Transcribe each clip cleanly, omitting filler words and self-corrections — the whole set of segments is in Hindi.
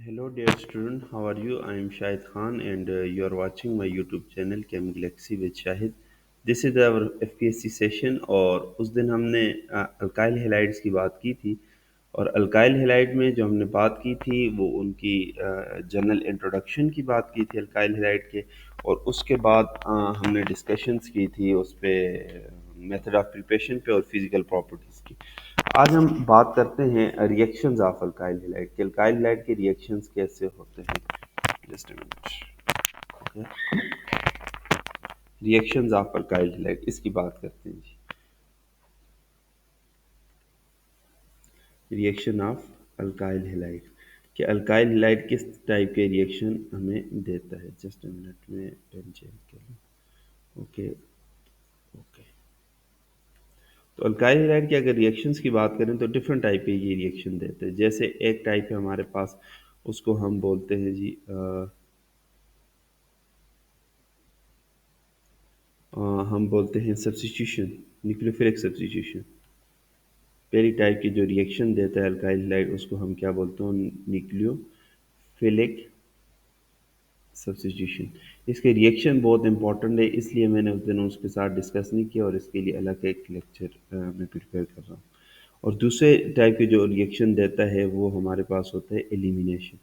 Hello, dear student. How are you? I am Shahid Khan, and you are watching my YouTube channel Chem Galaxy with Shahid. This is our FPSC session और उस दिन हमने अल्काइल हेलाइड्स की बात की थी और अल्काइल हेलाइड में जो हमने बात की थी वो उनकी जनरल इंट्रोडक्शन की बात की थी अल्काइल हेलाइड के। और उसके बाद हमने डिस्कशंस की थी उस पे मेथड ऑफ प्रिपरेशन पे और फिजिकल प्रॉपर्टीज़ की। आज हम बात करते हैं रिएक्शंस ऑफ अल्काइल हैलाइड के। अल्काइल हैलाइड के रिएक्शंस कैसे होते हैं। Just a minute. Reactions of alkyl halide इसकी बात करते हैं जी। रिएक्शन ऑफ अल्काइल हैलाइड कि अल्काइल हैलाइड किस टाइप के रिएक्शन हमें देता है। जस्ट अ मिनट में पेन चेंज कर लूँ। Okay okay. तो अल्काइल हैलाइड की अगर रिएक्शंस की बात करें तो डिफरेंट टाइप के ये रिएक्शन देते हैं। जैसे एक टाइप है हमारे पास, उसको हम बोलते हैं जी हम बोलते हैं सब्स्टिट्यूशन, न्यूक्लियोफिलिक सब्स्टिट्यूशन। पहली टाइप की जो रिएक्शन देता है अल्काइल हैलाइड उसको हम क्या बोलते हैं, न्यूक्लियोफिलिक सब्स्टिट्यूशन। इसके रिएक्शन बहुत इंपॉर्टेंट है, इसलिए मैंने उस दिन उसके साथ डिस्कस नहीं किया और इसके लिए अलग एक लेक्चर मैं प्रिपेयर कर रहा हूँ। और दूसरे टाइप के जो रिएक्शन देता है वो हमारे पास होता है एलिमिनेशन।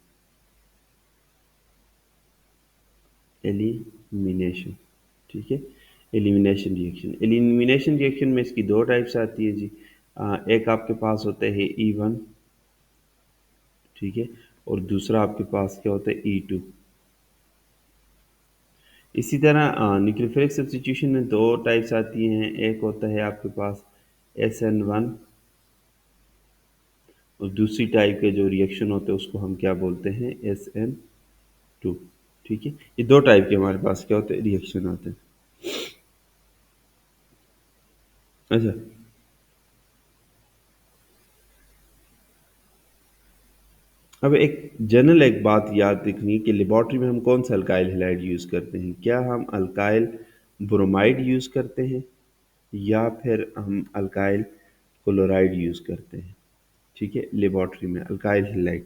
एलिमिनेशन, ठीक है। एलिमिनेशन रिएक्शन में इसकी दो टाइप्स आती है जी। एक आपके पास होता है E1, ठीक है, और दूसरा आपके पास क्या होता है E2। इसी तरह न्यूक्लियोफिलिक सब्स्टिट्यूशन में दो टाइप्स आती हैं। एक होता है आपके पास SN1 और दूसरी टाइप के जो रिएक्शन होते हैं उसको हम क्या बोलते हैं, SN2, ठीक है। ये दो टाइप के हमारे पास क्या होते हैं, रिएक्शन आते हैं। अच्छा, अब एक जनरल एक बात याद रखनी है कि लेबॉर्ट्री में हम कौन सा अल्काइल हैलाइड यूज़ करते हैं। क्या हम अल्काइल ब्रोमाइड यूज़ करते हैं या फिर हम अल्काइल क्लोराइड यूज़ करते हैं, ठीक है, लेबॉर्ट्री में अल्काइल हैलाइड।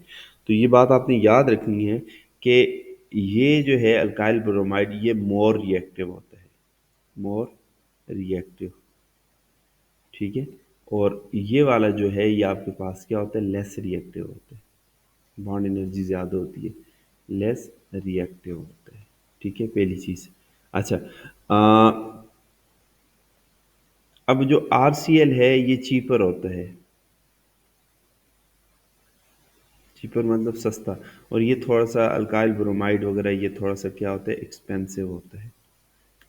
तो ये बात आपने याद रखनी है कि ये जो है अल्काइल ब्रोमाइड ये मोर रिएक्टिव होता है, मोर रिएक्टिव, ठीक है। और ये वाला जो है ये आपके पास क्या होता है, लेस रिएक्टिव होता है, बॉन्ड एनर्जी ज़्यादा होती है, लेस रिएक्टिव होता है, ठीक है, पहली चीज़। अच्छा, अब जो RCl है ये चीपर होता है, चीपर मतलब सस्ता, और ये थोड़ा सा अल्काइल ब्रोमाइड वगैरह ये थोड़ा सा क्या होता है, एक्सपेंसिव होता है,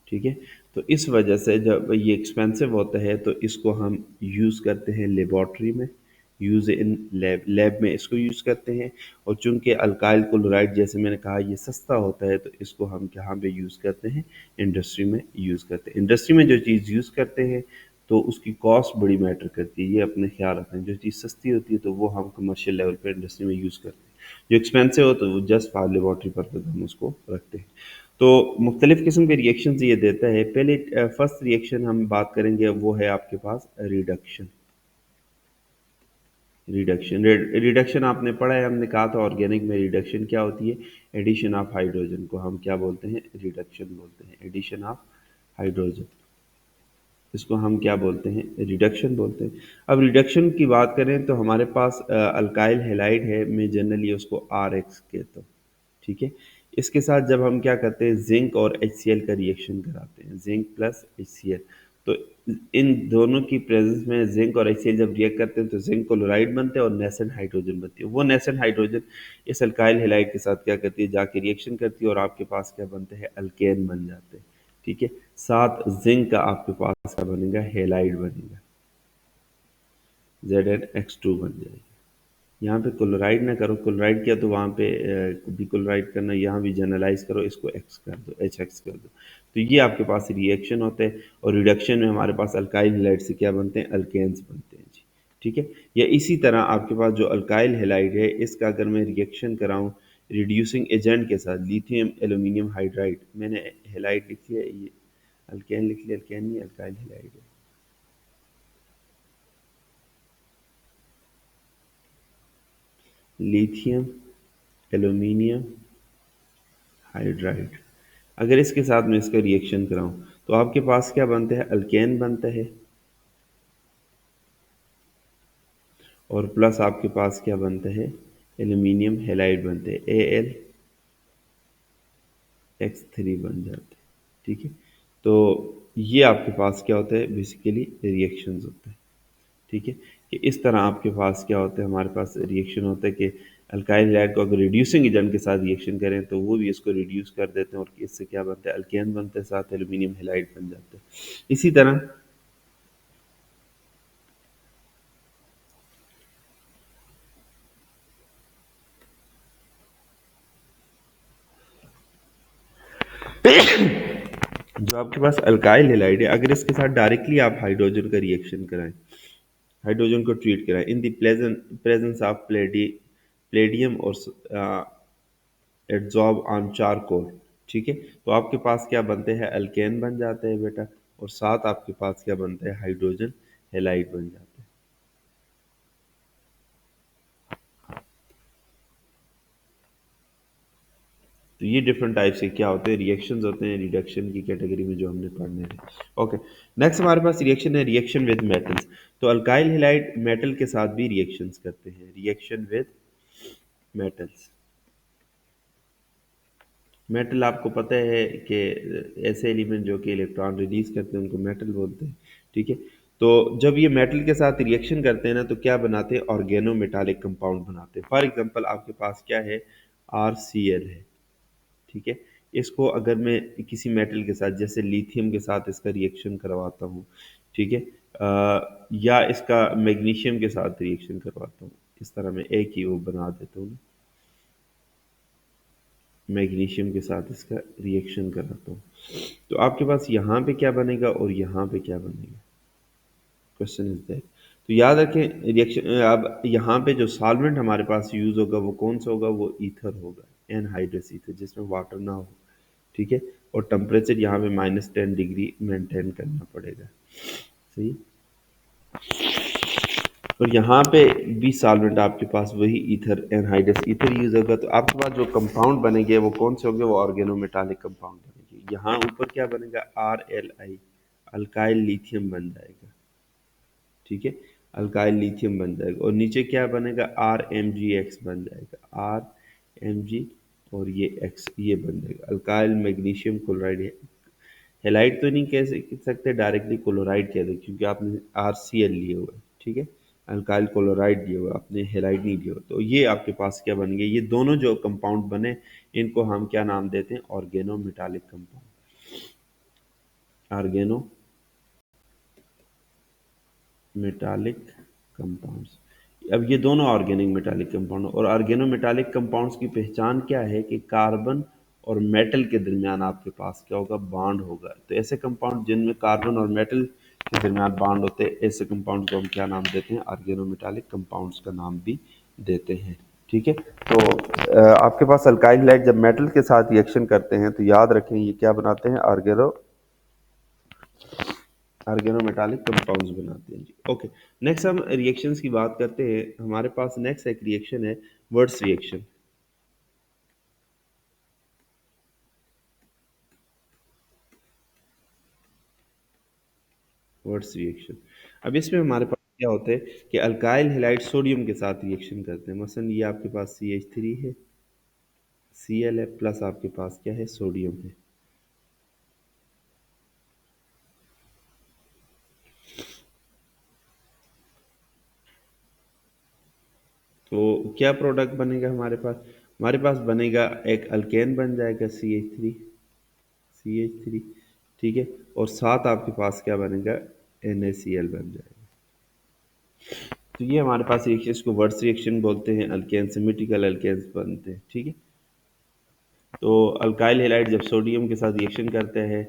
ठीक है। तो इस वजह से जब ये एक्सपेंसिव होता है तो इसको हम यूज़ करते हैं लेबॉर्ट्री में, यूज़ इन लैब, लैब में इसको यूज़ करते हैं। और चूंकि अल्काइल क्लोराइड जैसे मैंने कहा ये सस्ता होता है तो इसको हम कहाँ पे यूज़ करते हैं, इंडस्ट्री में यूज़ करते हैं। इंडस्ट्री में जो चीज़ यूज़ करते हैं तो उसकी कॉस्ट बड़ी मैटर करती है, ये अपने ख्याल रखना है। जो चीज़ सस्ती होती है तो वो हम कमर्शियल लेवल पर इंडस्ट्री में यूज़ करते हैं, जो एक्सपेंसिव हो तो वो जस्ट फॉर लेबॉर्ट्री पर्पज हम उसको रखते हैं। तो मुख्तलिफ़ किस्म के रिएक्शंस ये देता है। पहले फर्स्ट रिएक्शन हम बात करेंगे वो है आपके पास रिडक्शन। रिडक्शन आपने पढ़ा है, हमने कहा था ऑर्गेनिक में रिडक्शन क्या होती है, एडिशन ऑफ हाइड्रोजन को हम क्या बोलते हैं, रिडक्शन बोलते हैं, एडिशन ऑफ हाइड्रोजन, इसको हम क्या बोलते हैं, रिडक्शन बोलते हैं। अब रिडक्शन की बात करें तो हमारे पास अल्काइल हैलाइड है, मैं जनरली उसको RX कहता हूँ, ठीक है। इसके साथ जब हम क्या करते हैं, जिंक और HCl का रिएक्शन कराते हैं, जिंक प्लस HCl। तो इन दोनों की प्रेजेंस में जिंक और HCl जब रिएक्ट करते हैं तो जिंक क्लोराइड बनते हैं और नेसेंट हाइड्रोजन बनती है। वो नेसेंट हाइड्रोजन इस अल्काइल हैलाइड के साथ क्या करती है, जाके रिएक्शन करती है और आपके पास क्या बनते हैं, अल्केन बन जाते हैं, ठीक है। साथ जिंक का आपके पास क्या बनेगा, हेलाइड बनेगा, ZnX2 बन जाएगा। यहाँ पे क्लोराइड ना करो, क्लोराइड किया तो वहाँ पे भी क्लोराइड करना, यहाँ भी जनरलाइज करो, इसको एक्स कर दो, HX कर दो। तो ये आपके पास रिएक्शन होता है। और रिडक्शन में हमारे पास अल्काइल हैलाइड से क्या बनते हैं, अल्केन्स बनते हैं जी, ठीक है। या इसी तरह आपके पास जो अल्काइल हैलाइड है इसका अगर मैं रिएक्शन कराऊँ रिड्यूसिंग एजेंट के साथ, लिथियम एल्यूमिनियम हाइड्राइड, मैंने हैलाइड लिख लिया, ये अल्केन लिख लिया, अल्केन नहीं अल्काइल हैलाइड है। Lithium aluminium hydride. अगर इसके साथ में इसका रिएक्शन कराऊं तो आपके पास क्या बनता है, अल्केन बनता है, और प्लस आपके पास क्या बनता है, एल्यूमिनियम हेलाइड बनते हैं, AlX3 बन जाते हैं। ठीक है, तो ये आपके पास क्या होता है, बेसिकली रिएक्शंस होते हैं। ठीक है, कि इस तरह आपके पास क्या होता है, हमारे पास रिएक्शन होता है कि अल्काइल हैलाइड को अगर रिड्यूसिंग एजेंट के साथ रिएक्शन करें तो वो भी इसको रिड्यूस कर देते हैं, और इससे क्या बनता है, अल्केन बनते हैं, साथ एल्यूमिनियम हेलाइड बन जाते हैं। इसी तरह जो आपके पास अल्काइल हेलाइड है, अगर इसके साथ डायरेक्टली आप हाइड्रोजन का रिएक्शन कराएं, हाइड्रोजन को ट्रीट कराएं in the presence of Palladium और एड्जॉर्ब ऑन चारकोल, ठीक है, तो आपके पास क्या बनते हैं, अल्केन बन जाते हैं बेटा, और साथ आपके पास क्या बनते हैं, हाइड्रोजन हेलाइड बन जाते हैं। तो ये डिफरेंट टाइप से क्या होते हैं, रिएक्शंस होते हैं रिडक्शन की कैटेगरी में जो हमने पढ़ने हैं। ओके, नेक्स्ट हमारे पास रिएक्शन है, रिएक्शन विद मेटल्स। तो अल्काइल हेलाइड मेटल के साथ भी रिएक्शंस करते हैं, रिएक्शन विद मेटल्स। मेटल आपको पता है कि ऐसे एलिमेंट जो कि इलेक्ट्रॉन रिलीज करते हैं उनको मेटल बोलते हैं। ठीक है, तो जब ये मेटल के साथ रिएक्शन करते हैं ना तो क्या बनाते हैं, ऑर्गेनो मेटालिक कंपाउंड बनाते हैं। फॉर एग्जांपल आपके पास क्या है, RCl है। ठीक है, इसको अगर मैं किसी मेटल के साथ जैसे लिथियम के साथ इसका रिएक्शन करवाता हूँ, ठीक है, या इसका मैग्नीशियम के साथ रिएक्शन करवाता हूँ, इस तरह मैं एक ही वो बना देता हूँ, मैग्नीशियम के साथ इसका रिएक्शन कराता हूँ, तो आपके पास यहाँ पे क्या बनेगा और यहाँ पे क्या बनेगा, क्वेश्चन इज दैट। तो याद रखें रिएक्शन, अब यहाँ पे जो सॉल्वेंट हमारे पास यूज होगा वो कौन सा होगा, वो ईथर होगा, एनहाइड्रस ईथर, जिसमें वाटर ना हो। ठीक है, और टेम्परेचर यहाँ पे -10 डिग्री मेंटेन करना पड़ेगा। सही, और यहाँ पे भी सॉल्वेंट आपके पास वही ईथर, एनहाइड्रस ईथर यूज होगा, तो आपके पास जो कंपाउंड बनेंगे वो कौन से होंगे, वो ऑर्गेनोमेटालिक कंपाउंड बनेंगे। यहाँ ऊपर क्या बनेगा, RLI, अल्काइल लिथियम बन जाएगा। ठीक है, अल्काइल लिथियम बन जाएगा, और नीचे क्या बनेगा, RMgX बन जाएगा, RMg, और ये X ये बन जाएगा, अल्काइल मैग्नीशियम क्लोराइड है। हेलाइड तो नहीं कह सकते डायरेक्टली, क्लोराइड कह दे, क्योंकि आपने RCl लिए हुआ है। ठीक है, अल्काइल क्लोराइड लिए हुआ, आपने हेलाइड नहीं लिया हुआ, तो ये आपके पास क्या बन गए, ये दोनों जो कंपाउंड बने इनको हम क्या नाम देते हैं, organo metallic compound, organo metallic compounds. अब ये दोनों ऑर्गेनिक मेटालिक कंपाउंड, और ऑर्गेनो मेटालिक कंपाउंड्स की पहचान क्या है कि कार्बन और मेटल के दरमियान आपके पास क्या होगा, बॉन्ड होगा। तो ऐसे कंपाउंड जिनमें कार्बन और मेटल के दरमियान बॉन्ड होते हैं, ऐसे कंपाउंड को हम क्या नाम देते हैं, ऑर्गेनो मेटालिक कंपाउंड्स का नाम भी देते हैं। ठीक है, तो आपके पास अल्काइल हैलाइड जब मेटल के साथ रिएक्शन करते हैं तो याद रखें ये क्या बनाते हैं, ऑर्गेनोमेटालिक कंपाउंड्स बनाते हैं जी। ओके, नेक्स्ट हम रिएक्शंस की बात करते हैं। हमारे पास नेक्स्ट एक रिएक्शन है, वर्ड्स रिएक्शन। वर्ड्स रिएक्शन, अब इसमें हमारे पास क्या होता है कि अल्काइल हैलाइड सोडियम के साथ रिएक्शन करते हैं। मसलन ये आपके पास CH3 है, Cl है, प्लस आपके पास क्या है, सोडियम है। तो क्या प्रोडक्ट बनेगा हमारे पास बनेगा एक अल्केन बन जाएगा, CH3, ठीक है, और साथ आपके पास क्या बनेगा, NaCl बन जाएगा। तो ये हमारे पास रिएक्शन, इसको वर्ड्स रिएक्शन बोलते हैं, अल्केन सिमेट्रिकल अल्केन्स बनते हैं। ठीक है, तो अल्काइल हैलाइड जब सोडियम के साथ रिएक्शन करते हैं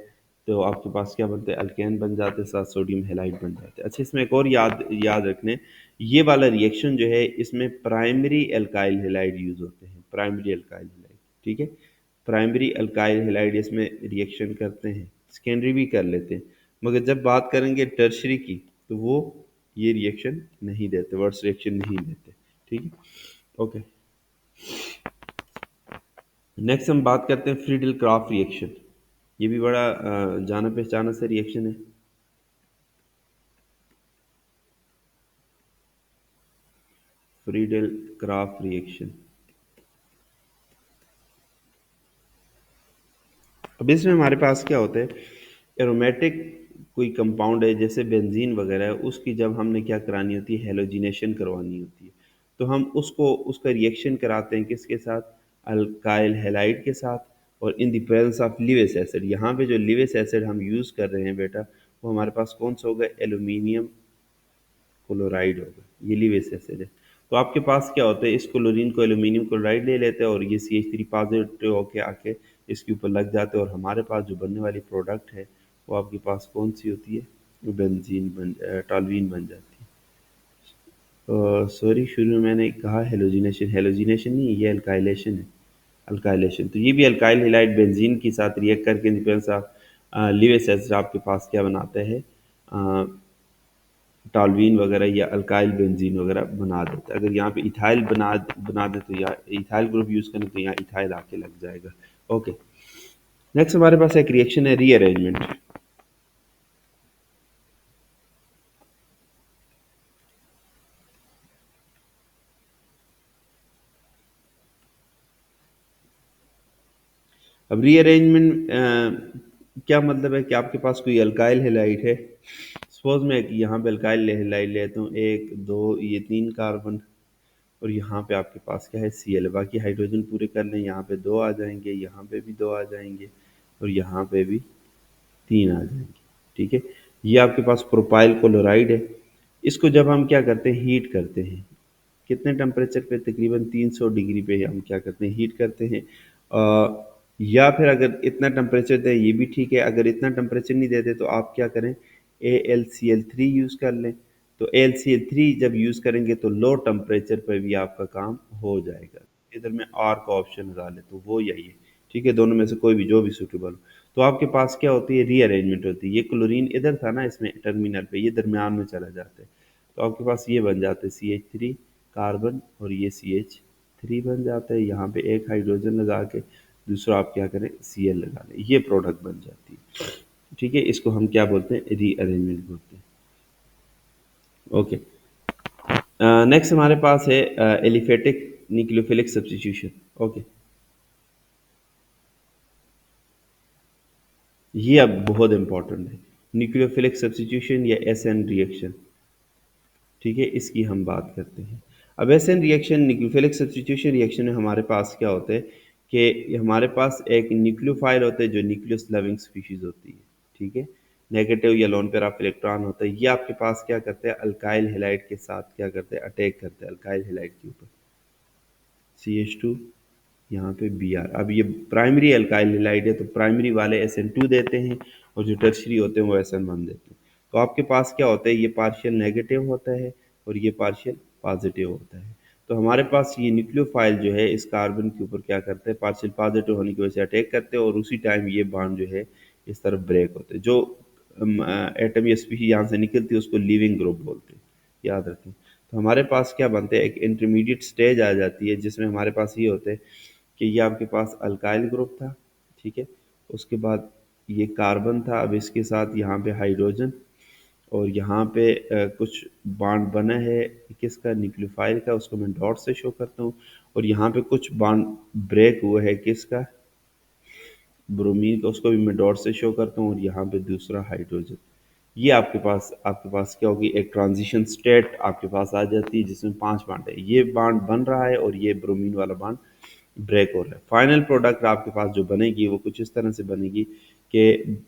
तो आपके पास क्या बनते हैं, अल्केन बन जाते हैं, साथ सोडियम हैलाइड बन जाते हैं। अच्छा, इसमें एक और याद याद रखने, ये वाला रिएक्शन जो है इसमें प्राइमरी अल्काइल हैलाइड यूज होते हैं, प्राइमरी अल्काइल हैलाइड। ठीक है, प्राइमरी अल्काइल हैलाइड इसमें रिएक्शन करते हैं, सेकेंडरी भी कर लेते हैं, मगर जब बात करेंगे टर्शरी की तो वो ये रिएक्शन नहीं देते, वर्ड्स रिएक्शन नहीं देते। ठीक है, ओके। नेक्स्ट हम बात करते हैं फ्रीडल क्राफ्ट रिएक्शन। ये भी बड़ा जाना पहचाना सा रिएक्शन है। Friedel craft reaction. अब इसमें हमारे पास क्या होता है, एरोमेटिक कोई कंपाउंड है जैसे बेंजीन वगैरह है, उसकी जब हमने क्या करानी होती है, हेलोजिनेशन करवानी होती है, तो हम उसको उसका रिएक्शन कराते हैं किसके साथ, अल्काइल हैलाइड के साथ, और in the presence of Lewis acid. यहाँ पे जो लिविस एसिड हम यूज़ कर रहे हैं बेटा, वो हमारे पास कौन सा होगा, एल्यूमिनियम क्लोराइड होगा, ये लिविस एसिड है। तो आपके पास क्या होता है, इस क्लोरीन को एल्यूमिनियम क्लोराइड ले लेते हैं और ये CH3 पॉजिटिव होके आके इसके ऊपर लग जाते हैं, और हमारे पास जो बनने वाली प्रोडक्ट है वो आपके पास कौन सी होती है, वो बेंजीन टॉल्यूइन बन जाती है। सॉरी, शुरू में मैंने कहा हेलोजिनेशन, हेलोजिनेशन नहीं, ये अल्काइलेशन है। अल्काइलेशन, तो ये भी अल्काइल हैलाइड बेंजीन के साथ रिएक्ट करके in presence of Lewis acid आपके पास क्या बनाते हैं, टॉल्यूइन वगैरह या अल्काइल बेंजीन वगैरह बना देते हैं। अगर यहाँ पे इथाइल बना बना दे तो यहाँ इथाइल ग्रुप यूज़ करें तो यहाँ इथाइल आके लग जाएगा। ओके, नेक्स्ट हमारे पास एक रिएक्शन है रीअरेंजमेंट। अब रीअरेंजमेंट क्या मतलब है कि आपके पास कोई अल्काइल हैलाइड है, सपोज मैं यहाँ पे अल्काइल हैलाइड लेता हूँ, एक दो ये तीन कार्बन, और यहाँ पे आपके पास क्या है, Cl है। बाकी हाइड्रोजन पूरे कर लें, यहाँ पे दो आ जाएंगे, यहाँ पे भी दो आ जाएंगे, और यहाँ पे भी तीन आ जाएंगे। ठीक है, ये आपके पास प्रोपाइल क्लोराइड है। इसको जब हम क्या करते हैं, हीट करते हैं, कितने टेम्परेचर पे, तकरीबन 300 डिग्री पे हम क्या करते हैं, हीट करते हैं। या फिर अगर इतना टेम्परेचर दें ये भी ठीक है, अगर इतना टेम्परेचर नहीं देते तो आप क्या करें, AlCl3 यूज़ कर लें। तो AlCl3 जब यूज़ करेंगे तो लो टेम्परेचर पर भी आपका काम हो जाएगा। इधर मैं आर का ऑप्शन लगा ले तो वो यही है। ठीक है, दोनों में से कोई भी जो भी सूटेबल हो। तो आपके पास क्या होती है, रीअरेंजमेंट होती है। ये क्लोरीन इधर था ना इसमें टर्मिनल पे, ये दरमियान में चला जाता है, तो आपके पास ये बन जाते हैं CH3 कार्बन, और ये CH3 बन जाता है। यहाँ पे एक हाइड्रोजन लगा के दूसरा आप क्या करें, Cl लगा लें, ये प्रोडक्ट बन जाती है। ठीक है, इसको हम क्या बोलते हैं, रीअरेंजमेंट बोलते हैं। ओके, नेक्स्ट हमारे पास है एलिफेटिक न्यूक्लियोफिलिक सब्स्टिट्यूशन। ओके, ये अब बहुत इंपॉर्टेंट है, न्यूक्लियोफिलिक सब्स्टिट्यूशन या SN रिएक्शन। ठीक है, इसकी हम बात करते हैं। अब SN reaction, nucleophilic substitution reaction में हमारे पास क्या होता है कि हमारे पास एक न्यूक्लियोफाइल होता है जो न्यूक्लियस लविंग स्पीशीज होती है। ठीक है, नेगेटिव या लोन पेयर ऑफ इलेक्ट्रॉन होता है। ये आपके पास क्या करते हैं, अल्काइल हैलाइड के साथ क्या करते हैं, अटैक करते हैं अल्काइल हैलाइड के ऊपर, CH2, यहाँ पे Br। अब ये प्राइमरी अल्काइल हैलाइड है तो प्राइमरी वाले SN2 देते हैं, और जो टर्शरी होते हैं वो SN1 देते हैं। तो आपके पास क्या होता है, ये पार्शियल नेगेटिव होता है और ये पार्शियल पॉजिटिव होता है। तो हमारे पास ये न्यूक्लियोफाइल जो है इस कार्बन के ऊपर क्या करते हैं, पार्शियल पॉजिटिव होने की वजह से अटैक करते हैं, और उसी टाइम ये बॉन्ड जो है इस तरफ ब्रेक होते हैं। जो एटम या स्पीशीज यहाँ से निकलती है उसको लीविंग ग्रुप बोलते हैं, याद रखें। तो हमारे पास क्या बनते हैं, एक इंटरमीडिएट स्टेज आ जाती है जिसमें हमारे पास ये होते हैं कि ये आपके पास अल्काइल ग्रुप था। ठीक है, उसके बाद ये कार्बन था, अब इसके साथ यहाँ पे हाइड्रोजन, और यहाँ पे कुछ बॉन्ड बना है किसका, न्यूक्लियोफाइल का, उसको मैं डॉट से शो करता हूँ। और यहाँ पे कुछ बॉन्ड ब्रेक हुआ है किसका, ब्रोमीन का, उसको भी मैं डॉट से शो करता हूँ, और यहाँ पे दूसरा हाइड्रोजन। ये आपके पास क्या होगी, एक ट्रांजिशन स्टेट आपके पास आ जाती है जिसमें 5 बॉन्ड है, ये बॉन्ड बन रहा है और ये ब्रोमीन वाला बॉन्ड ब्रेक हो रहा है। फाइनल प्रोडक्ट आपके पास जो बनेगी वो कुछ इस तरह से बनेगी कि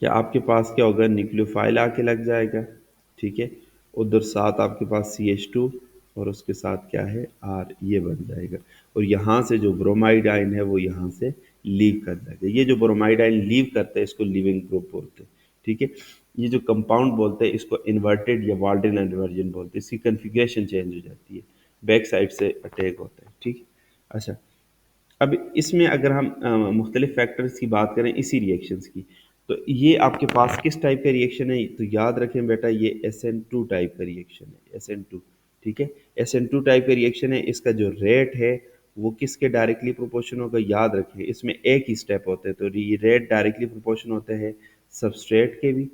आपके पास क्या होगा, न्यूक्लियोफाइल आके लग जाएगा। ठीक है, उधर साथ आपके पास CH2, और उसके साथ क्या है, R, ये बन जाएगा। और यहाँ से जो ब्रोमाइड आयन है वो यहाँ से लीव कर जाएगा। ये जो ब्रोमाइड आयन लीव करता है इसको लीविंग ग्रुप बोलते हैं। ठीक है, ये जो कंपाउंड बोलते हैं इसको इन्वर्टेड या वाल्डन इन्वर्जन बोलते हैं। इसकी कन्फिग्रेशन चेंज हो जाती है, बैक साइड से अटैक होता है। ठीक है, अच्छा, अब इसमें अगर हम मुख्तलिफ फैक्टर्स की बात करें इसी रिएक्शंस की, तो ये आपके पास किस टाइप का रिएक्शन है, तो याद रखें बेटा ये SN2 टाइप का रिएक्शन है, SN2। ठीक है। SN2 टाइप का रिएक्शन है, इसका जो रेट है वो किसके डायरेक्टली प्रोपोर्शन होगा, याद रखिए इसमें एक ही स्टेप होता है, तो ये रेट डायरेक्टली प्रोपोर्शन होता है सबस्ट्रेट के भी,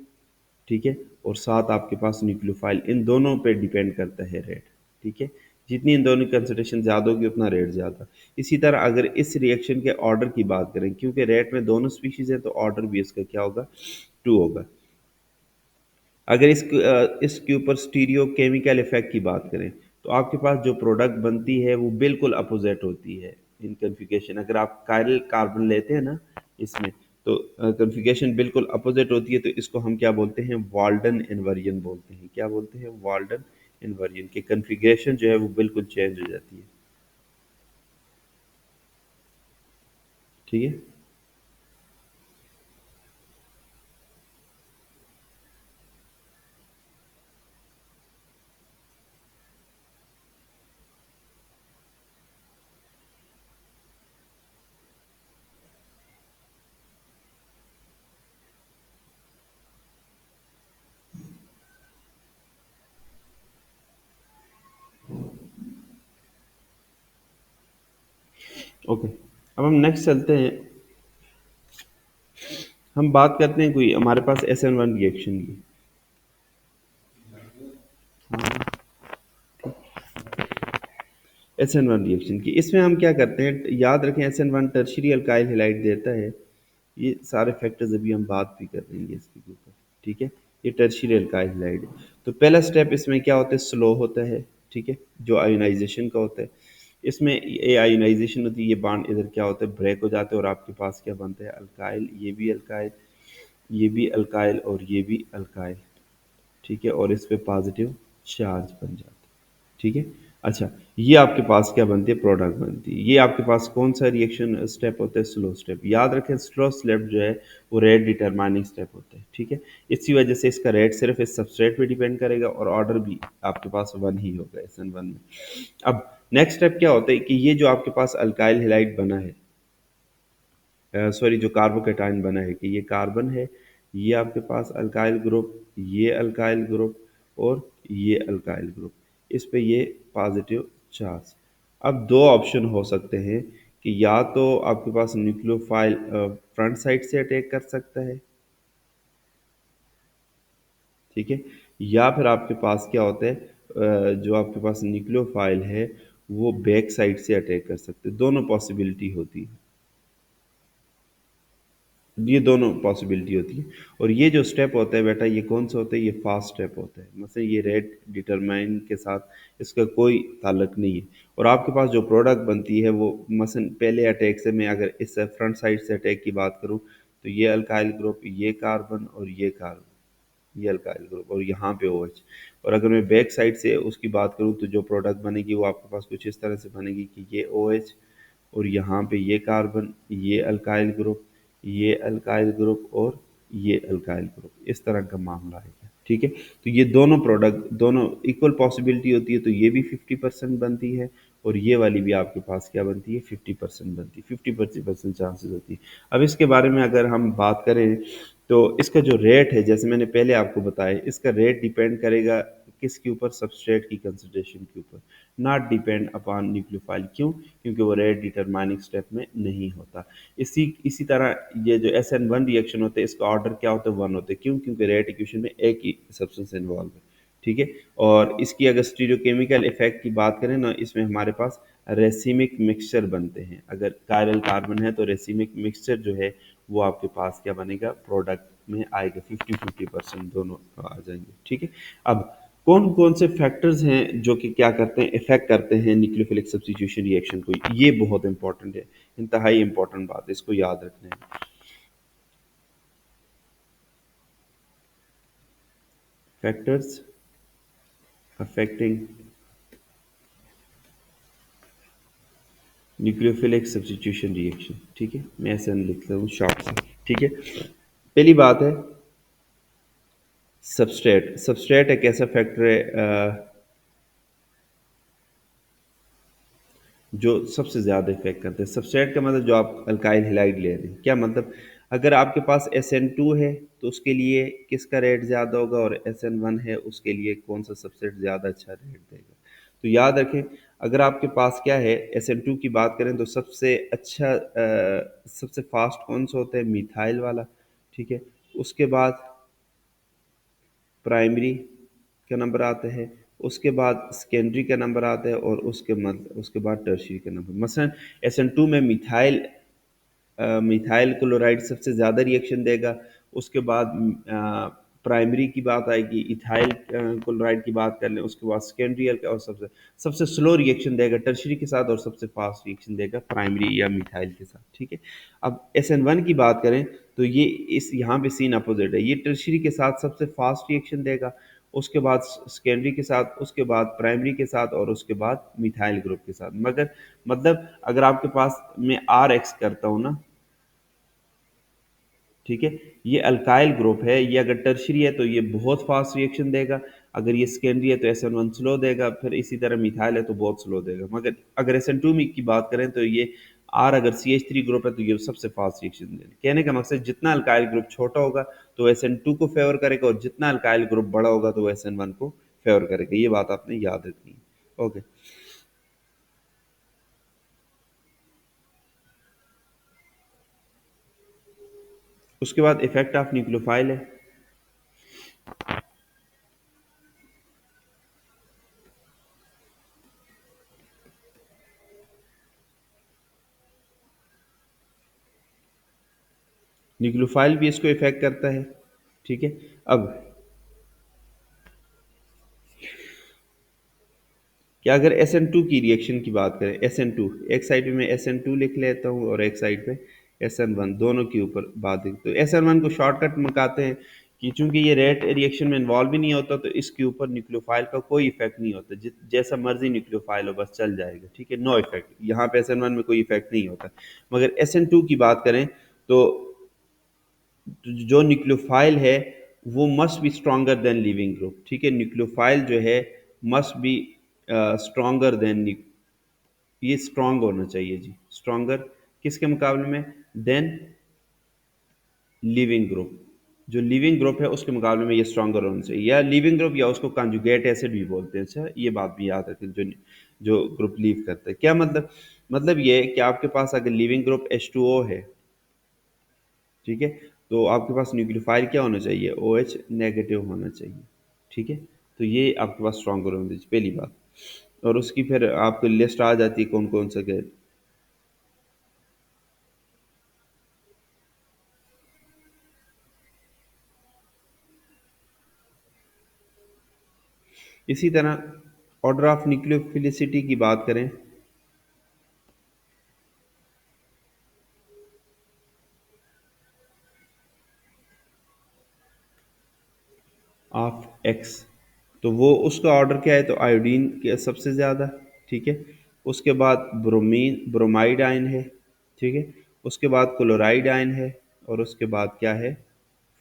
ठीक है, और साथ आपके पास न्यूक्लियोफाइल, इन दोनों पे डिपेंड करता है रेट, ठीक है। जितनी इन दोनों की कंसंट्रेशन ज़्यादा होगी उतना रेट ज़्यादा। इसी तरह अगर इस रिएक्शन के ऑर्डर की बात करें, क्योंकि रेट में दोनों स्पीशीज़ है तो ऑर्डर भी इसका क्या होगा, 2 होगा। अगर इसके ऊपर स्टीरियो केमिकल इफेक्ट की बात करें, तो आपके पास जो प्रोडक्ट बनती है वो बिल्कुल अपोजिट होती है इन कन्फिगरेशन। अगर आप कायरल कार्बन लेते हैं ना इसमें, तो कन्फिगरेशन बिल्कुल अपोजिट होती है, तो इसको हम क्या बोलते हैं, वाल्डन इन्वर्जन बोलते हैं। क्या बोलते हैं, वाल्डन इन्वर्जन की कन्फिगरेशन जो है वो बिल्कुल चेंज हो जाती है, ठीक है। ओके, अब हम नेक्स्ट चलते हैं। हम बात करते हैं कोई हमारे पास SN1 रिएक्शन की। SN1 रिएक्शन की, इसमें हम क्या करते हैं, याद रखें SN1 टर्शियरी अल्काइल हैलाइड देता है। ये सारे फैक्टर्स अभी हम बात भी कर लेंगे इसके ऊपर, ठीक है। ये टर्शियरी अल्काइल हैलाइड है। तो पहला स्टेप इसमें क्या होता है, स्लो होता है, ठीक है, जो आयोनाइजेशन का होता है। इसमें ये आयोनाइजेशन होती है, ये बॉन्ड इधर क्या होता है, ब्रेक हो जाते हैं, और आपके पास क्या बनता है, अल्काइल, ये भी अल्काइल, ये भी अल्काइल और ये भी अल्काइल, ठीक है, और इस पे पॉजिटिव चार्ज बन जाता है, ठीक है। अच्छा, ये आपके पास क्या बनती है, प्रोडक्ट बनती है। ये आपके पास कौन सा रिएक्शन स्टेप होता है, स्लो स्टेप। याद रखें स्लो स्टेप जो है वो रेट डिटरमाइनिंग स्टेप होता है, ठीक है। इसी वजह से इसका रेट सिर्फ इस सबस्ट्रेट पे डिपेंड करेगा, और ऑर्डर भी आपके पास 1 ही होगा SN1 में। अब नेक्स्ट स्टेप क्या होता है कि ये जो आपके पास अल्काइल हैलाइड बना है, सॉरी जो कार्बोकेटाइन बना है, कि ये कार्बन है, ये आपके पास अल्काइल ग्रुप, ये अल्काइल ग्रुप और ये अल्काइल ग्रुप, इस पे ये पॉजिटिव चार्ज। अब दो ऑप्शन हो सकते हैं कि या तो आपके पास न्यूक्लियोफाइल फ्रंट साइड से अटैक कर सकता है, ठीक है, या फिर आपके पास क्या होता है, जो आपके पास न्यूक्लियोफाइल है वो बैक साइड से अटैक कर सकते हैं। दोनों पॉसिबिलिटी होती है, ये दोनों पॉसिबिलिटी होती है। और ये जो स्टेप होता है बेटा, ये कौन सा होता है, ये फास्ट स्टेप होता है, मतलब ये रेट डिटरमाइन के साथ इसका कोई ताल्लुक नहीं है। और आपके पास जो प्रोडक्ट बनती है वो मसलन पहले अटैक से, मैं अगर इस फ्रंट साइड से अटैक की बात करूँ, तो ये अल्काइल ग्रुप, ये कार्बन और ये कार्बन, ये अल्काइल ग्रुप और यहाँ पे OH। और अगर मैं बैक साइड से उसकी बात करूँ, तो जो प्रोडक्ट बनेगी वो आपके पास कुछ इस तरह से बनेगी कि ये OH और यहाँ पे ये कार्बन, ये अल्काइल ग्रुप, ये अल्काइल ग्रुप और ये अल्काइल ग्रुप, इस तरह का मामला है, ठीक है। तो ये दोनों प्रोडक्ट दोनों इक्वल पॉसिबिलिटी होती है, तो ये भी 50% बनती है और ये वाली भी आपके पास क्या बनती है, 50% बनती है, 50% चांसेस होती है। अब इसके बारे में अगर हम बात करें, तो इसका जो रेट है, जैसे मैंने पहले आपको बताया, इसका रेट डिपेंड करेगा किसके ऊपर, सबस्ट्रेट की कंसंट्रेशन के ऊपर, नॉट डिपेंड अपॉन न्यूक्लियोफाइल। क्यों, क्योंकि वो रेट डिटरमाइनिंग स्टेप में नहीं होता। इसी इसी तरह ये जो SN1 रिएक्शन होते हैं, इसका ऑर्डर क्या होता है, 1 होते हैं। क्यों, क्योंकि रेट इक्वेशन में एक ही सब्सटेंस इन्वॉल्व है, ठीक है। और इसकी अगर स्टीरियोकेमिकल इफेक्ट की बात करें ना, इसमें हमारे पास रेसिमिक मिक्सचर बनते हैं। अगर कायरल कार्बन है तो रेसिमिक मिक्सचर जो है वो आपके पास क्या बनेगा, प्रोडक्ट में आएगा, 50-50% दोनों आ जाएंगे, ठीक है। अब कौन कौन से फैक्टर्स हैं जो कि क्या करते हैं, इफेक्ट करते हैं न्यूक्लियोफिलिक सब्स्टिट्यूशन रिएक्शन को, ये बहुत इंपॉर्टेंट है, इंतहाई इंपॉर्टेंट बात है, इसको याद रखना है। Factors affecting nucleophilic substitution reaction, ठीक है, मैं ऐसे लिखता हूँ शॉर्ट से, ठीक है। पहली बात है सबस्ट्रेट। सबस्ट्रेट एक ऐसा फैक्टर है जो सबसे ज़्यादा इफेक्ट करते हैं। सबस्ट्रेट का मतलब जो आप अल्काइल हैलाइड ले रहे हैं, क्या मतलब, अगर आपके पास SN2 है तो उसके लिए किसका रेट ज़्यादा होगा, और SN1 है उसके लिए कौन सा सबस्ट्रेट ज़्यादा अच्छा रेट देगा। तो याद रखें, अगर आपके पास क्या है, SN2 की बात करें तो सबसे अच्छा सबसे फास्ट कौन सा होता है, मिथाइल वाला, ठीक है। उसके बाद प्राइमरी का नंबर आता है, उसके बाद सेकेंडरी का नंबर आता है, और उसके बाद टर्शियरी का नंबर। मसलन SN2 में मिथाइल क्लोराइड सबसे ज़्यादा रिएक्शन देगा। उसके बाद प्राइमरी की बात आएगी, इथाइल क्लोराइड की बात कर लें, उसके बाद सेकेंडरी और सबसे सबसे स्लो रिएक्शन देगा टर्शरी के साथ, और सबसे फास्ट रिएक्शन देगा प्राइमरी या मिथाइल के साथ, ठीक है। अब SN1 की बात करें तो ये इस यहाँ पे सीन अपोजिट है, ये टर्शरी के साथ सबसे फास्ट रिएक्शन देगा, उसके बाद सेकेंडरी के साथ, उसके बाद प्राइमरी के साथ, और उसके बाद मिथाइल ग्रुप के साथ। मगर मतलब अगर आपके पास मैं RX करता हूँ ना, ठीक है, ये अल्काइल ग्रुप है, ये अगर टर्शरी है तो ये बहुत फास्ट रिएक्शन देगा, अगर ये सेकेंडरी है तो SN1 स्लो देगा, फिर इसी तरह मिथाइल है तो बहुत स्लो देगा। मगर अगर SN2 की बात करें तो ये आर अगर CH3 ग्रुप है तो ये सबसे फास्ट रिएक्शन देगा। कहने का मकसद, जितना अल्काइल ग्रुप छोटा होगा तो SN2 को फेवर करेगा, और जितना अल्काइल ग्रुप बड़ा होगा तो SN1 को फेवर करेगा। ये बात आपने याद रखनी है। ओके, उसके बाद इफेक्ट ऑफ न्यूक्लियोफाइल है। न्यूक्लियोफाइल भी इसको इफेक्ट करता है, ठीक है। अब क्या, अगर SN2 की रिएक्शन की बात करें, SN2 एक साइड पे मैं SN2 लिख लेता हूँ, और एक साइड पे SN1, दोनों के ऊपर बात है। तो SN1 को शॉर्टकट मकाते हैं कि चूंकि ये रेट रिएक्शन में इन्वॉल्व भी नहीं होता, तो इसके ऊपर न्यूक्लियोफाइल का कोई इफेक्ट नहीं होता, जैसा मर्जी न्यूक्लियोफाइल हो बस चल जाएगा, ठीक है, नो इफेक्ट। यहाँ पे SN1 में कोई इफेक्ट नहीं होता। मगर SN2 की बात करें तो जो न्यूक्लियोफाइल है वो must be stronger than leaving group, ठीक है। न्यूक्लियोफाइल जो है मस्ट बी स्ट्रॉन्गर देन, ये स्ट्रॉन्ग होना चाहिए जी, स्ट्रॉन्गर किसके मुकाबले में, देन लिविंग ग्रुप। जो लिविंग ग्रुप है उसके मुकाबले में ये स्ट्रॉन्गर होना चाहिए, या लिविंग ग्रुप या उसको कंजुगेट एसिड भी बोलते हैं। अच्छा, ये बात भी याद रखें, जो जो ग्रुप लीव करता है, क्या मतलब ये है कि आपके पास अगर लिविंग ग्रुप H2O है, ठीक है, तो आपके पास न्यूक्लियोफाइल क्या होना चाहिए, OH नेगेटिव होना चाहिए, ठीक है। तो ये आपके पास स्ट्रॉन्गर होना चाहिए, पहली बात। और उसकी फिर आपको लिस्ट आ जाती है कौन कौन सा गैस। इसी तरह ऑर्डर ऑफ न्यूक्लियोफिलिसिटी की बात करें, ऑफ एक्स, तो वो उसका ऑर्डर क्या है, तो आयोडीन के सबसे ज़्यादा, ठीक है। उसके बाद ब्रोमाइड आयन है, ठीक है। उसके बाद क्लोराइड आयन है, और उसके बाद क्या है,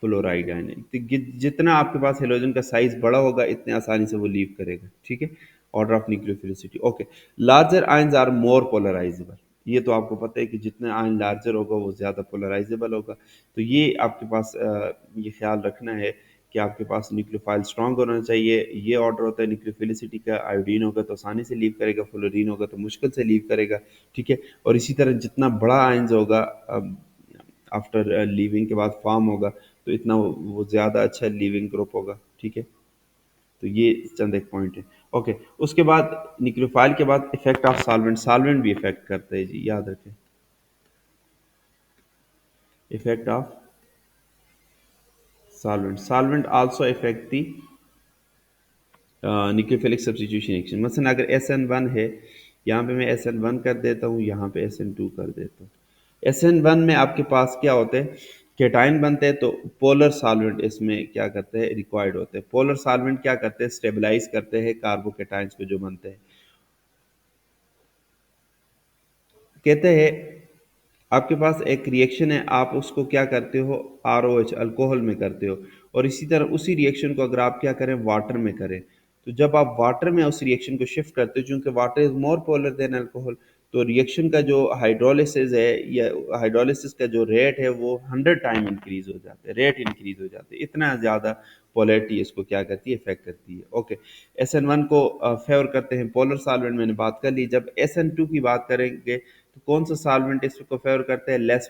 फ्लोराइड आयन है। तो जितना आपके पास हेलोजन का साइज बड़ा होगा, इतने आसानी से वो लीव करेगा, ठीक है। Order of nucleophilicity, okay. Larger ions are more polarisable, ये तो आपको पता है कि जितना आयन लार्जर होगा वो ज़्यादा पोलराइजेबल होगा। तो ये आपके पास ये ख्याल रखना है कि आपके पास न्यूक्लियोफाइल स्ट्रांग होना चाहिए। ये ऑर्डर होता है न्यूक्लियोफिलिसिटी का। आयोडीन होगा तो आसानी से लीव करेगा, फ्लोरीन होगा तो मुश्किल से लीव करेगा, ठीक है। और इसी तरह जितना बड़ा आयंस होगा आफ्टर लीविंग के बाद फॉर्म होगा, तो इतना वो ज़्यादा अच्छा लीविंग ग्रुप होगा, ठीक है। तो ये चंद एक पॉइंट है। ओके, उसके बाद न्यूक्लियोफाइल के बाद इफेक्ट ऑफ सॉल्वेंट, सॉल्वेंट भी इफेक्ट करते हैं जी, याद रखें। Effect of solvent, solvent also effect the nucleophilic substitution reaction. मसलन अगर SN1 है, यहाँ पे मैं SN1 कर देता हूँ, यहाँ पे SN2 कर देता हूँ। SN1 में आपके पास क्या होता है, केटाइन बनते हैं, तो पोलर सॉल्वेंट इसमें क्या करते हैं, रिक्वायर्ड होते हैं। पोलर सॉल्वेंट क्या करते हैं, स्टेबलाइज करते हैं कार्बोकेटाइंस को जो बनते हैं। कहते हैं आपके पास एक रिएक्शन है, आप उसको क्या करते हो, ROH अल्कोहल में करते हो, और इसी तरह उसी रिएक्शन को अगर आप क्या करें, वाटर में करें, तो जब आप वाटर में उस रिएक्शन को शिफ्ट करते हो, चूंकि water is more polar than alcohol, तो रिएक्शन का जो हाइड्रोलिसिस है, या हाइड्रोलिसिस का जो रेट है वो 100 टाइम इंक्रीज हो जाता है, रेट इंक्रीज हो जाते हैं, इतना ज़्यादा पोलैरिटी इसको क्या करती है, इफेक्ट करती है। ओके, SN1 को फेवर करते हैं पोलर सॉल्वेंट, मैंने बात कर ली। जब SN2 की बात करेंगे तो कौन सा सॉल्वेंट इसको फेवर करता है, लेस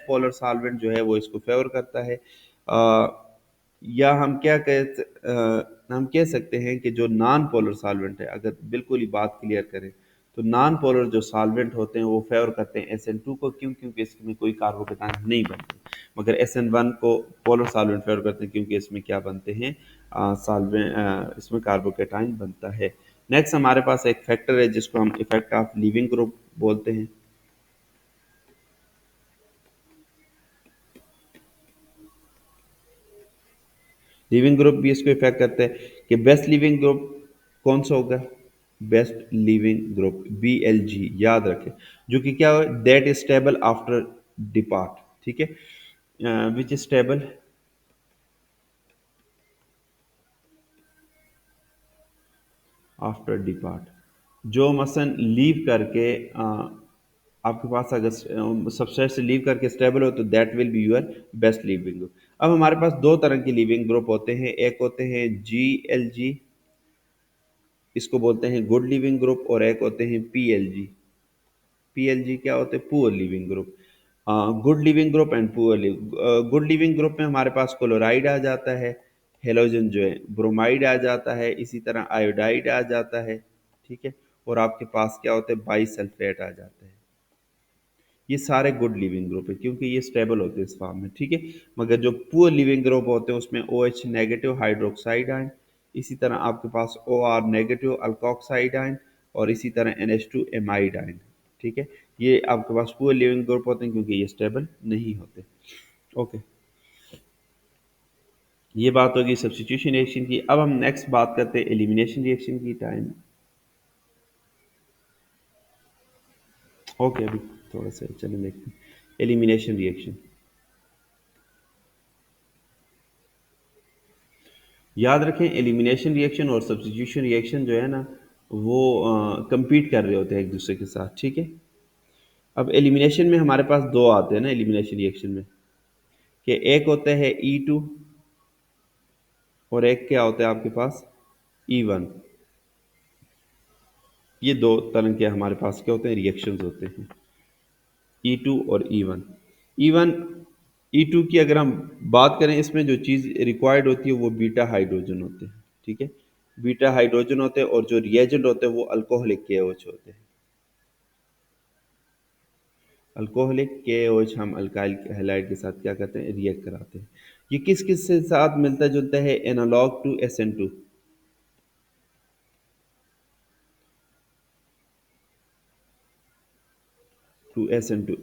पोलर सॉल्वेंट जो है वो इसको फेवर करता है। या हम कह सकते हैं कि जो नॉन पोलर सॉल्वेंट है, अगर बिल्कुल ही बात क्लियर करें तो नॉन पोलर जो सॉल्वेंट होते हैं वो फेवर करते हैं SN2 को, क्यों? क्योंकि इसमें कोई कार्बोकेटाइन नहीं बनते। मगर SN1 को पोलर सॉल्वेंट फेवर करते हैं क्योंकि इसमें क्या बनते हैं, सॉल्वेंट, इसमें कार्बोकेटाइन बनता है। नेक्स्ट हमारे पास एक फैक्टर है जिसको हम इफेक्ट ऑफ लीविंग ग्रुप बोलते हैं। लिविंग ग्रुप भी इसको इफेक्ट करते हैं कि बेस्ट लिविंग ग्रुप कौन सा होगा, बेस्ट लिविंग ग्रुप BLG, याद रखें, जो कि क्या है, that is stubble after depart, ठीक है, which is stubble after depart, जो मसलन लीव करके आपके पास अगर सबसेट से लीव करके स्टेबल हो तो that will be your best leaving group. अब हमारे पास दो तरह के लिविंग ग्रुप होते हैं, एक होते हैं GLG, इसको बोलते हैं गुड लिविंग ग्रुप, और एक होते हैं PLG क्या होते हैं, poor leaving group. Good leaving group and poor good leaving group में हमारे पास क्लोराइड आ जाता है, हेलोजन जो है ब्रोमाइड आ जाता है, इसी तरह आयोडाइड आ जाता है, ठीक है, और आपके पास क्या होता है, बाइसल्फेट आ जाता है। ये सारे गुड लिविंग ग्रुप है क्योंकि ये स्टेबल होते हैं इस फॉर्म में, ठीक है। मगर जो पुअर लिविंग ग्रुप होते हैं उसमें OH नेगेटिव हाइड्रोक्साइड आयन, इसी तरह आपके पास OR नेगेटिव अल्कोक्साइड आयन, और इसी तरह NH2 एमाइड आयन, ठीक है। ये आपके पास पुअर लिविंग ग्रुप होते हैं क्योंकि ये स्टेबल नहीं होते। ओके, ये बात होगी सब्स्टिट्यूशन रिएक्शन की। अब हम नेक्स्ट बात करते हैं एलिमिनेशन रिएक्शन की। टाइम ओके, अभी थोड़ा सा चलें देखते हैं एलिमिनेशन रिएक्शन। याद रखें, एलिमिनेशन रिएक्शन और सब्स्टिट्यूशन रिएक्शन जो है ना, वो कंपीट कर रहे होते हैं एक दूसरे के साथ, ठीक है। अब एलिमिनेशन में हमारे पास दो आते हैं ना एलिमिनेशन रिएक्शन में, कि एक होता है E2 और एक क्या होता है आपके पास E1। ये दो तरह के हमारे पास क्या होते हैं, रिएक्शंस होते हैं, E2 और E1। E1 E2 की अगर हम बात करें, इसमें जो चीज़ रिक्वायर्ड होती है वो बीटा हाइड्रोजन होते हैं, ठीक है, बीटा हाइड्रोजन होते हैं, और जो रिएजेंट होते हैं वो अल्कोहलिक KOH होते हैं। अल्कोहलिक KOH हम अल्काइल हैलाइड के साथ क्या करते हैं, रिएक्ट कराते हैं। ये किस किस के साथ मिलता जुलता है, एनालॉग टू SN2,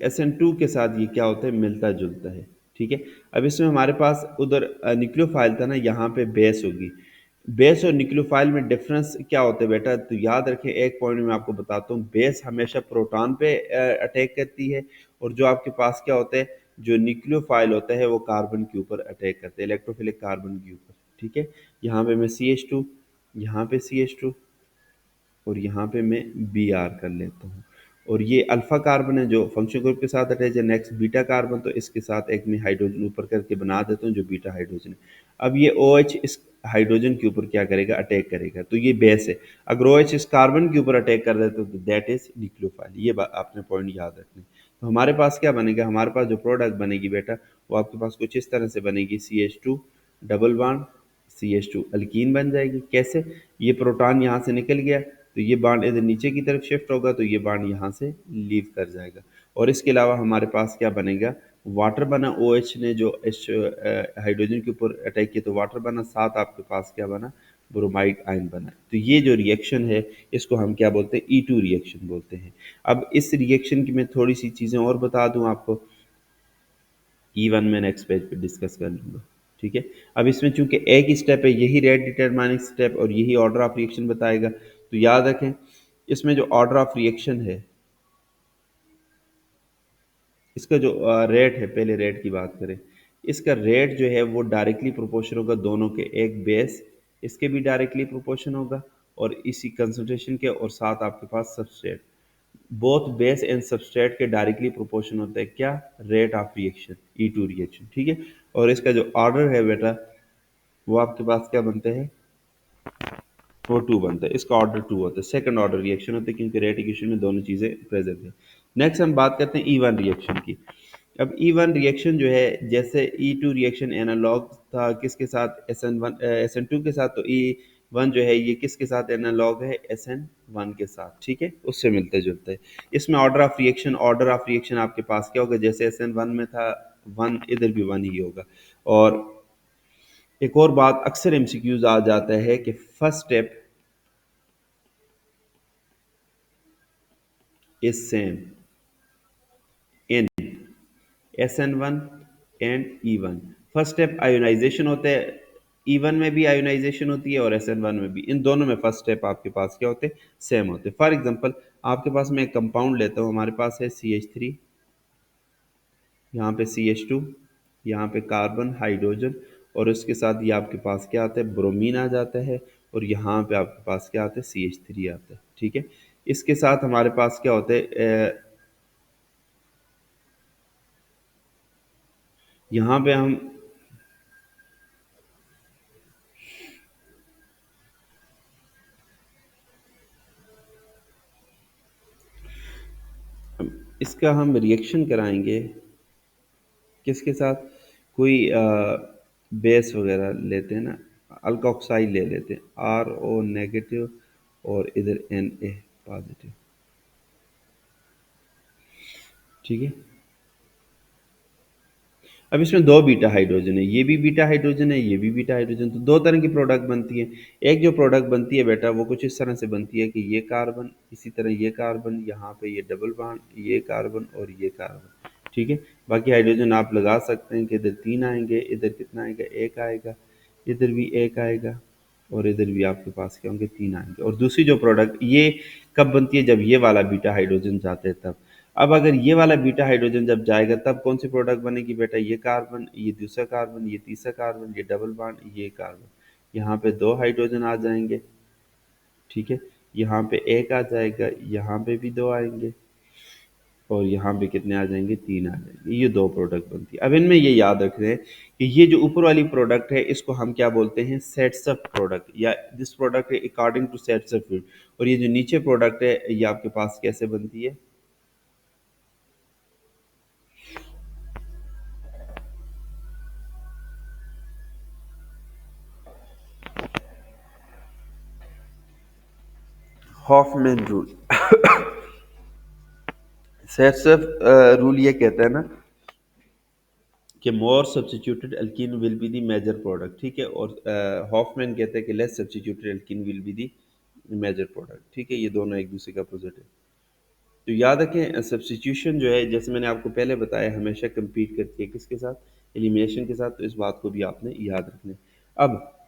SN2 के साथ ये क्या होता है, मिलता जुलता है, ठीक है। अब इसमें हमारे पास उधर न्यूक्लियोफाइल था ना, यहाँ पे बेस होगी। बेस और न्यूक्लियोफाइल में डिफरेंस क्या होता है बेटा, तो याद रखें, एक पॉइंट मैं आपको बताता हूँ, बेस हमेशा प्रोटॉन पे अटैक करती है, और जो आपके पास क्या होता है, जो न्यूक्लियोफाइल होता है वो कार्बन के ऊपर अटैक करते हैं, इलेक्ट्रोफिलिक कार्बन के ऊपर, ठीक है। यहाँ पे मैं CH2, यहाँ पे CH2, और यहाँ पे मैं Br कर लेता हूँ, और ये अल्फा कार्बन है जो फंक्शन ग्रुप के साथ अटैच है। नेक्स्ट बीटा कार्बन, तो इसके साथ एक मैं हाइड्रोजन ऊपर करके बना देता हूँ जो बीटा हाइड्रोजन है। अब ये OH इस हाइड्रोजन के ऊपर क्या करेगा, अटैक करेगा, तो ये बेस है। अगर OH इस कार्बन के ऊपर अटैक कर देता है तो दैट इज न्यूक्लियोफाइल। ये आपने पॉइंट याद रखनी। तो हमारे पास क्या बनेगा, हमारे पास जो प्रोडक्ट बनेगी बेटा, वो आपके पास कुछ इस तरह से बनेगी, CH2 double bond CH2 alkyne बन जाएगी। कैसे, ये प्रोटॉन यहाँ से निकल गया तो ये बांड इधर नीचे की तरफ शिफ्ट होगा, तो ये बांड यहाँ से लीव कर जाएगा, और इसके अलावा हमारे पास क्या बनेगा, वाटर बना। OH ने जो इस हाइड्रोजन के ऊपर अटैक किया तो वाटर बना, साथ आपके पास क्या बना, ब्रोमाइड आयन बना। तो ये जो रिएक्शन है इसको हम क्या बोलते हैं, E2 रिएक्शन बोलते हैं। अब इस रिएक्शन की मैं थोड़ी सी चीज़ें और बता दूं आपको, E1 में नेक्स्ट पेज पे डिस्कस कर लूँगा, ठीक है। अब इसमें चूंकि एक ही स्टेप है, यही रेट डिटरमाइनिंग स्टेप और यही ऑर्डर ऑफ रिएक्शन बताएगा, तो याद रखें इसमें जो ऑर्डर ऑफ रिएक्शन है, इसका जो रेट है, पहले रेट की बात करें, इसका रेट जो है वो डायरेक्टली प्रोपोर्शन होगा दोनों के, एक बेस इसके भी डायरेक्टली प्रोपोर्शन होगा, और इसी कंसंट्रेशन के, और साथ आपके पास substrate, both base and substrate के डायरेक्टली प्रोपोर्शन होता है क्या, rate of reaction, E2 reaction, ठीक है। और इसका जो ऑर्डर है बेटा, वो आपके पास क्या बनते हैं, वो टू बनता है, इसका ऑर्डर टू होता है, सेकंड ऑर्डर रिएक्शन होता है क्योंकि रेट इक्वेशन में दोनों चीज़ें प्रेजेंट है। नेक्स्ट हम बात करते हैं ई वन रिएक्शन की। अब ई वन रिएक्शन जो है, जैसे ई टू रिएक्शन एनालॉग था किसके साथ, S N one S N two के साथ, तो ई वन जो है ये किसके साथ एनालॉग है, एस एन वन के साथ, ठीक है, उससे मिलते जुलते हैं। इसमें ऑर्डर ऑफ रिएक्शन आपके पास क्या होगा, जैसे एस एन वन में था वन, इधर भी वन ही होगा। और एक और बात अक्सर एमसीक्यूज आ जाता है कि first step is same in S N one and E one. First step ionization होता है, ई वन में भी आयोनाइजेशन होती है और एस एन वन में भी, इन दोनों में फर्स्ट स्टेप आपके पास क्या होते हैं, सेम होते हैं। फॉर एग्जांपल आपके पास मैं एक कंपाउंड लेता हूँ, हमारे पास है सी एच थ्री, यहाँ पे सी एच टू, यहाँ पे कार्बन हाइड्रोजन, और उसके साथ ये आपके पास क्या आता है, ब्रोमीन आ जाता है, और यहाँ पे आपके पास क्या आता है, सी एच थ्री आता है, ठीक है। इसके साथ हमारे पास क्या होता है, यहाँ पे इसका हम रिएक्शन कराएंगे किसके साथ, कोई बेस वगैरह लेते हैं ना, अल्कोक्साइड ले लेते हैं, आर ओ नेगेटिव और इधर एन ए पॉजिटिव, ठीक है। अब इसमें दो बीटा हाइड्रोजन है, ये भी बीटा हाइड्रोजन है, ये भी बीटा हाइड्रोजन, तो दो तरह की प्रोडक्ट बनती है। एक जो प्रोडक्ट बनती है बेटा वो कुछ इस तरह से बनती है कि ये कार्बन, इसी तरह ये कार्बन, यहाँ पे ये डबल बॉन्ड, ये कार्बन और ये कार्बन, ठीक है। बाकी हाइड्रोजन आप लगा सकते हैं कि इधर तीन आएंगे, इधर कितना आएगा, एक आएगा, इधर भी एक आएगा, और इधर भी आपके पास क्या होंगे, तीन आएंगे। और दूसरी जो प्रोडक्ट ये कब बनती है, जब ये वाला बीटा हाइड्रोजन जाते हैं तब। अब अगर ये वाला बीटा हाइड्रोजन जब जाएगा तब कौन सी प्रोडक्ट बनेगी बेटा, ये कार्बन, ये दूसरा कार्बन, ये तीसरा कार्बन, ये डबल बॉन्ड, ये कार्बन, यहाँ पे दो हाइड्रोजन आ जाएंगे, ठीक है। यहाँ पे एक आ जाएगा, यहाँ पे भी दो आएंगे, और यहाँ पे कितने आ जाएंगे, तीन आ जाएंगे। ये दो प्रोडक्ट बनती है। अब इनमें ये याद रख रहे हैं कि ये जो ऊपर वाली प्रोडक्ट है इसको हम क्या बोलते हैं, सेट्सअप प्रोडक्ट, या दिस प्रोडक्ट है अकॉर्डिंग टू सेट्सअप। और ये जो नीचे प्रोडक्ट है ये आपके पास कैसे बनती है, हॉफमैन रूल। सेट्सअप रूल ये कहता है ना कि more substituted alkene will be the major product, ठीक है। और हॉफमैन कहते हैं कि less substituted alkene will be the major product, ठीक है। ये दोनों एक दूसरे का अपोजिट है। तो याद रखें सब्स्टिट्यूशन जो है, जैसे मैंने आपको पहले बताया, हमेशा compete करती है किसके साथ, एलिमिनेशन के साथ, तो इस बात को भी आपने याद रखना है। अब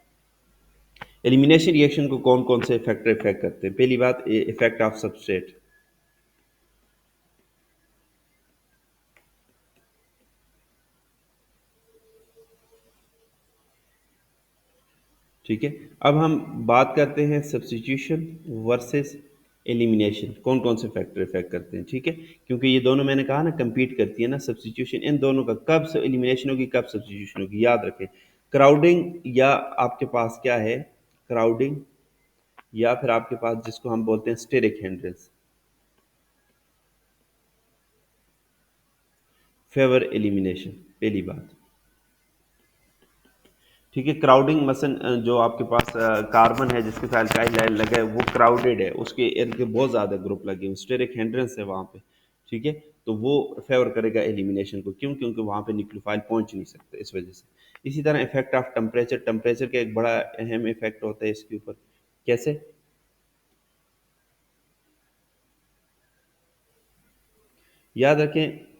एलिमिनेशन रिएक्शन को कौन कौन से फैक्टर इफेक्ट करते हैं, पहली बात इफेक्ट ऑफ सबस्ट्रेट, ठीक है। अब हम बात करते हैं सब्स्टिट्यूशन वर्सेस एलिमिनेशन, कौन कौन से फैक्टर इफेक्ट करते हैं, ठीक है। क्योंकि ये दोनों मैंने कहा ना compete करती है ना, सब्स्टिट्यूशन इन दोनों का, कब एलिमिनेशन होगी कब सब्स्टिट्यूशन होगी, याद रखें। क्राउडिंग, या आपके पास क्या है, क्राउडिंग, या फिर आपके पास जिसको हम बोलते हैं स्टेरिक हिंड्रेंस, फेवर एलिमिनेशन, पहली बात, ठीक है। क्राउडिंग मसन, जो आपके पास कार्बन है जिसके साथ अल्काइल लाइन लगा है वो क्राउडेड है, उसके इर्द गिर्द बहुत ज़्यादा ग्रुप लगे हुए, स्टेरिक हिंड्रेंस है वहाँ पे, ठीक है। तो वो फेवर करेगा एलिमिनेशन को, क्यों, क्योंकि वहाँ पे न्यूक्लियोफाइल पहुँच नहीं सकते इस वजह से। इसी तरह इफेक्ट ऑफ टेम्परेचर, टेम्परेचर का एक बड़ा अहम इफेक्ट होता है इसके ऊपर, कैसे, याद रखें।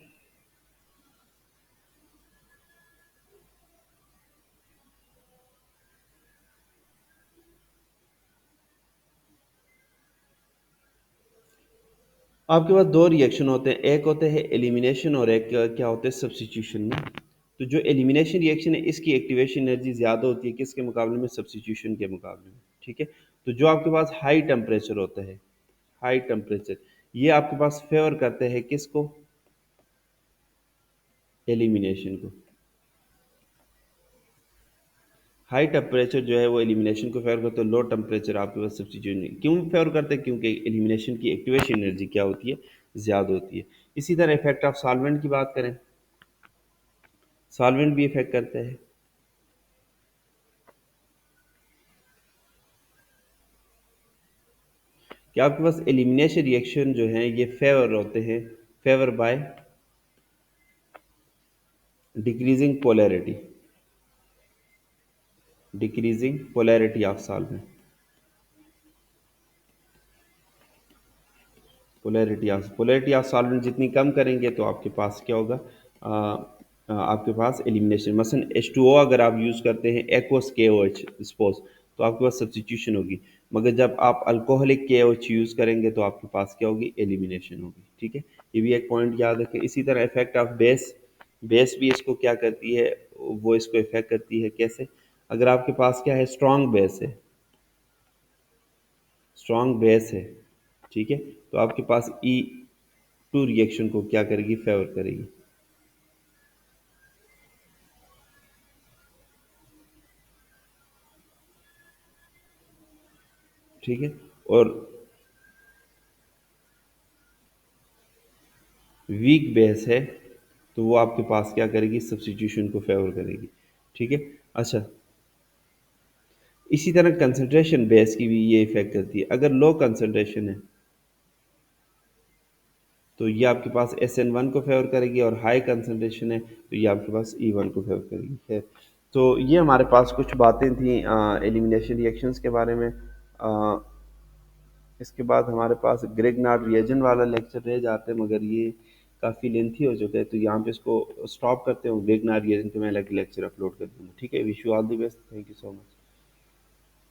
आपके पास दो रिएक्शन होते हैं, एक होते हैं एलिमिनेशन और एक क्या होते हैं, सब्स्टिट्यूशन में। तो जो एलिमिनेशन रिएक्शन है इसकी एक्टिवेशन एनर्जी ज़्यादा होती है किसके मुकाबले में, सब्स्टिट्यूशन के मुकाबले में, ठीक है। तो जो आपके पास हाई टेम्परेचर होता है, हाई टेम्परेचर, ये आपके पास फेवर करते हैं किसको, एलिमिनेशन को। हाई टेम्परेचर जो है वो एलिमिनेशन को फेवर करता है, लो टेम्परेचर आपके पास सब्स्टिट्यूशन नहीं। क्यों फेवर करते हैं? क्योंकि एलिमिनेशन की एक्टिवेशन एनर्जी क्या होती है, ज़्यादा होती है। इसी तरह इफेक्ट ऑफ सॉल्वेंट की बात करें, सॉल्वेंट भी इफेक्ट करते हैं। कि आपके पास एलिमिनेशन रिएक्शन जो है ये फेवर होते हैं, favour by decreasing polarity, decreasing polarity of solvent, polarity of solvent जितनी कम करेंगे तो आपके पास क्या होगा, आपके पास एलिमिनेशन, मसलन H2O अगर आप यूज़ करते हैं एक्वस KOH सपोज, तो आपके पास सब्स्टिट्यूशन होगी। मगर जब आप अल्कोहलिक KOH यूज़ करेंगे तो आपके पास क्या होगी, एलिमिनेशन होगी। ठीक है, ये भी एक पॉइंट याद रखें। इसी तरह इफेक्ट ऑफ बेस, बेस भी इसको क्या करती है, वो इसको इफेक्ट करती है। कैसे? अगर आपके पास क्या है, स्ट्रॉन्ग बेस है, स्ट्रॉन्ग बेस है, ठीक है, तो आपके पास E2 रिएक्शन को क्या करेगी, फेवर करेगी। ठीक है, और वीक बेस है तो वो आपके पास क्या करेगी, सब्स्टिट्यूशन को फेवर करेगी। ठीक है, अच्छा, इसी तरह कंसंट्रेशन बेस की भी ये इफेक्ट करती है। अगर लो कंसंट्रेशन है तो ये आपके पास SN1 को फेवर करेगी, और हाई कंसंट्रेशन है तो ये आपके पास E1 को फेवर करेगी। खैर, तो ये हमारे पास कुछ बातें थी एलिमिनेशन रिएक्शंस के बारे में। इसके बाद हमारे पास ग्रेगनार्ड रिएजन वाला लेक्चर रह जाते हैं, मगर ये काफ़ी लेंथी हो चुका है, तो यहाँ पे इसको स्टॉप करते हैं। ग्रेगनार्ड रिएजन के मैं अलग लेक्चर अपलोड कर दूँगा। ठीक है, wish you all the best, thank you so much.